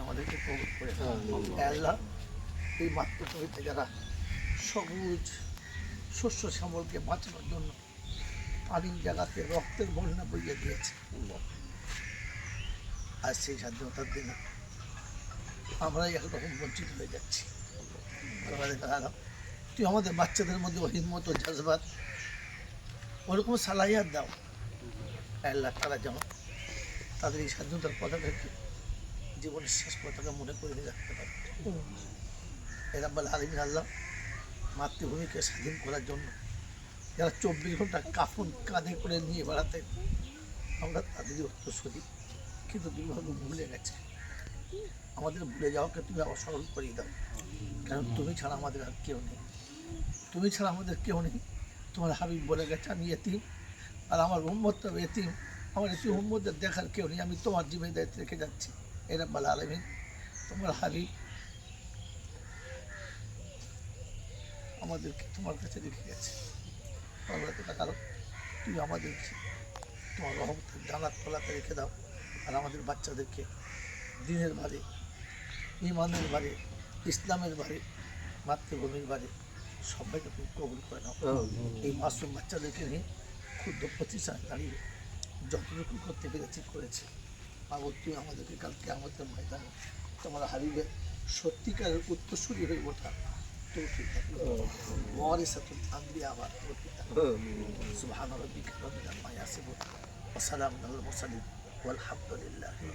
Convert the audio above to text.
আমাদেরকে কবুল করে নাও। হে আল্লাহ, এই মাতৃভূমিতে যারা সবুজ শস্য শ্যামলকে বাঁচানোর জন্য পানির জায়গাতে রক্তের বন্যা বইয়ে দিয়েছে, আর সেই স্বাধীনতার দিনে আমরাই একরকম বঞ্চিত হয়ে যাচ্ছি। তুই আমাদের বাচ্চাদের মধ্যে হিম্মত ও জজবাত ওরকম সালাহিয়াত দাও আল্লাহ, তারা যেন তাদের এই স্বাধীনতার পতাকাকে জীবনের শেষ পতাকা মনে করে নিয়ে রাখতে পারে। এ রাব্বুল আলামিন আল্লাহ, মাতৃভূমিকে স্বাধীন করার জন্য যারা 24 ঘন্টা কাফন কাঁধে করে নিয়ে বেড়াতেন, আমরা তাদেরই উত্তরসূরি, কিন্তু দুর্ভাগ্য ভুলে গেছে। আমাদের ভুলে যাওয়াকে তুমি আবার স্মরণ করিয়ে দাও, কারণ তুমি ছাড়া আমাদের আর কেউ নেই, তুমি ছাড়া আমাদের কেউ নেই। তোমার হাবিব বলে গেছে আমি এতিম, আর আমার উম্মতটা এতিম, আমার এতিম উম্মতদের দেখার কেউ নেই, আমি তোমার জীবনের দায়িত্ব রেখে যাচ্ছি। এ রাব্বুল আলামিন, তোমার হাবিব আমাদেরকে তোমার কাছে রেখে গেছে। কারণ তুমি আমাদেরকে তোমার রহমতের জান্নাত তলাতে রেখে দাও, আর আমাদের বাচ্চাদেরকে দিনের বাড়ি, ইমানের বাড়ি, ইসলামের বাড়ি, মাতৃভূমির বাড়ি সবাইকে তুমি কবুল করে নাও। এই মাসুম বাচ্চাদেরকে নিয়ে ক্ষুদ্র প্রতিষ্ঠানে দাঁড়িয়ে যতটুকু করতে পেরেছি করেছি। আবার তুই আমাদেরকে কালকে আমাদের ময়দানে তোমার হাবিবের সত্যিকারের উত্তরসূরি হয়ে ওঠা তৌফিক দান করো। ওয়ারিসাতুল আম্বিয়া ওয়া সুবহান রাব্বিকা রাব্বিল ইজ্জাতি আম্মা ইয়াসিফুন ওয়া সালামুন আলাল মুরসালিন ওয়ালহামদুলিল্লাহি